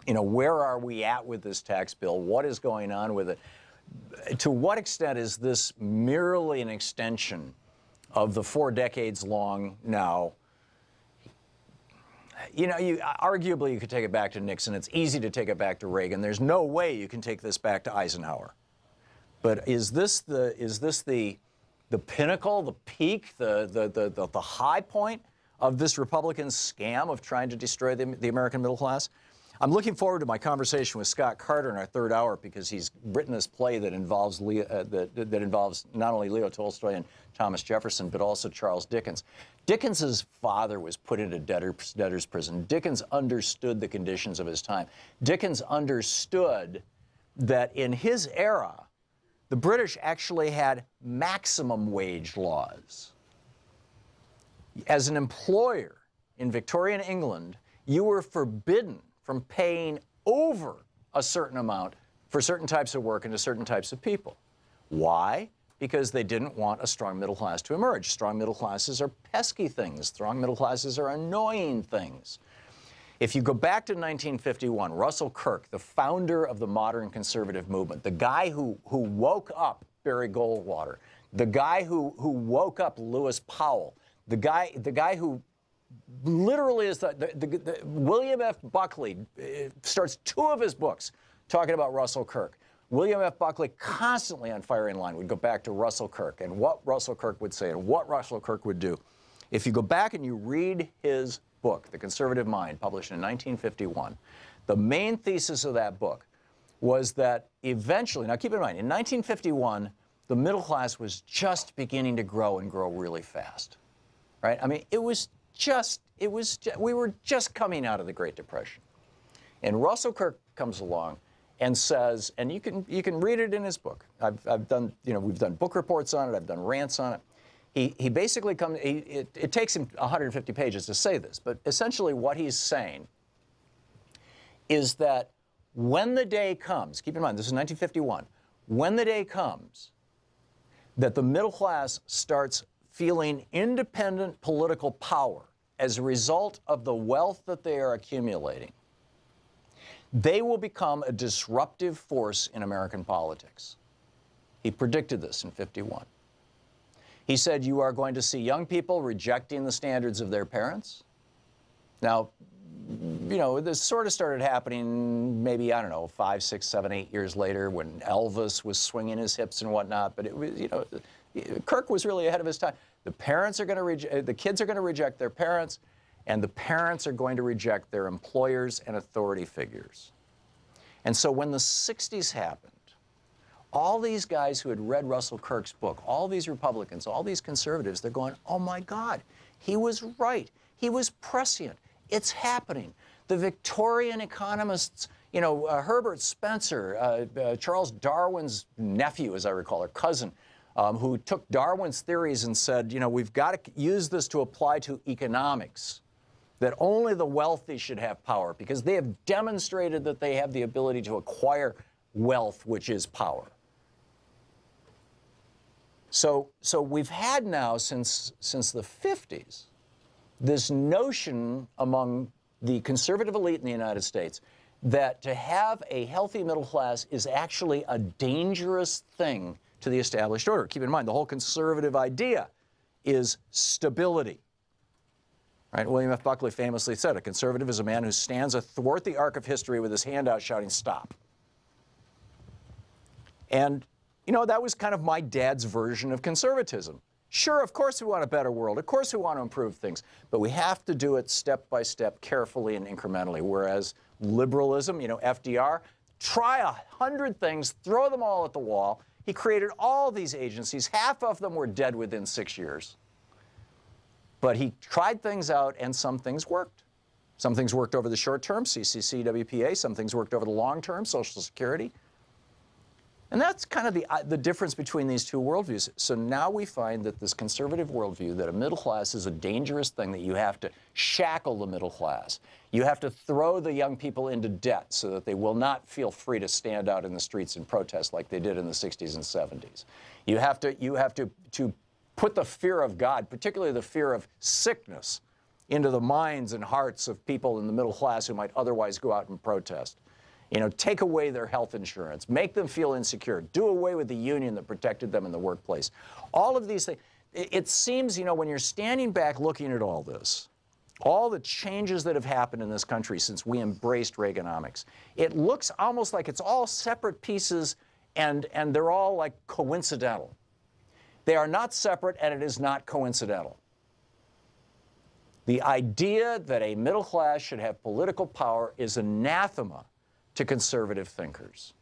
You know, where are we at with this tax bill? What is going on with it? To what extent is this merely an extension of the 4 decades long now? You know, arguably you could take it back to Nixon. It's easy to take it back to Reagan. There's no way you can take this back to Eisenhower. But is this the pinnacle, the peak, the high point of this Republican scam of trying to destroy the American middle class? I'm looking forward to my conversation with Scott Carter in our third hour, because he's written this play that involves that involves not only Leo Tolstoy and Thomas Jefferson, but also Charles Dickens. Dickens's father was put into debtor's prison. Dickens understood the conditions of his time. Dickens understood that in his era, the British actually had maximum wage laws. As an employer in Victorian England, you were forbidden from paying over a certain amount for certain types of work and to certain types of people. Why? Because they didn't want a strong middle class to emerge. Strong middle classes are pesky things. Strong middle classes are annoying things. If you go back to 1951, Russell Kirk, the founder of the modern conservative movement, the guy who woke up Barry Goldwater, the guy who woke up Lewis Powell, the guy who literally is the William F. Buckley starts 2 of his books talking about Russell Kirk. William F. Buckley, constantly on firing line, would go back to Russell Kirk and what Russell Kirk would say and what Russell Kirk would do. If you go back and you read his book, The Conservative Mind, published in 1951, the main thesis of that book was that eventually, now keep in mind, in 1951, the middle class was just beginning to grow and grow really fast, right? I mean, we were just coming out of the Great Depression. And Russell Kirk comes along and says, and you can read it in his book. I've done, you know, we've done book reports on it. I've done rants on it. He basically comes, it takes him 150 pages to say this, but essentially what he's saying is that when the day comes, keep in mind, this is 1951, when the day comes that the middle class starts feeling independent political power as a result of the wealth that they are accumulating, they will become a disruptive force in American politics. He predicted this in 51. He said, you are going to see young people rejecting the standards of their parents. Now, you know, this sort of started happening maybe, I don't know, 5, 6, 7, 8 years later when Elvis was swinging his hips and whatnot. But it was, you know, Kirk was really ahead of his time. The parents are going to the kids are going to reject their parents, and the parents are going to reject their employers and authority figures. And so when the 60s happened, all these guys who had read Russell Kirk's book, all these Republicans, all these conservatives, they're going, oh my God, he was right. He was prescient. It's happening. The Victorian economists, you know, Herbert Spencer, Charles Darwin's nephew, as I recall, or cousin, who took Darwin's theories and said, you know, we've got to use this to apply to economics, that only the wealthy should have power because they have demonstrated that they have the ability to acquire wealth, which is power. So we've had now since the 50s this notion among the conservative elite in the United States that to have a healthy middle class is actually a dangerous thing to the established order. Keep in mind, the whole conservative idea is stability. Right? William F. Buckley famously said, a conservative is a man who stands athwart the arc of history with his hand out shouting, stop. And, you know, that was kind of my dad's version of conservatism. Sure, of course we want a better world. Of course we want to improve things. But we have to do it step by step, carefully and incrementally. Whereas liberalism, you know, FDR, try 100 things, throw them all at the wall. He created all these agencies. Half of them were dead within 6 years. But he tried things out, and some things worked. Some things worked over the short term, CCC, WPA. Some things worked over the long term, Social Security. And that's kind of the difference between these two worldviews. So now we find that this conservative worldview, that a middle class is a dangerous thing, that you have to shackle the middle class. You have to throw the young people into debt so that they will not feel free to stand out in the streets and protest like they did in the 60s and 70s. You have to put the fear of God, particularly the fear of sickness, into the minds and hearts of people in the middle class who might otherwise go out and protest. You know, take away their health insurance, make them feel insecure, do away with the union that protected them in the workplace. All of these things, it seems, you know, when you're standing back looking at all this, all the changes that have happened in this country since we embraced Reaganomics, it looks almost like it's all separate pieces and they're all like coincidental. They are not separate and it is not coincidental. The idea that a middle class should have political power is anathema to conservative thinkers.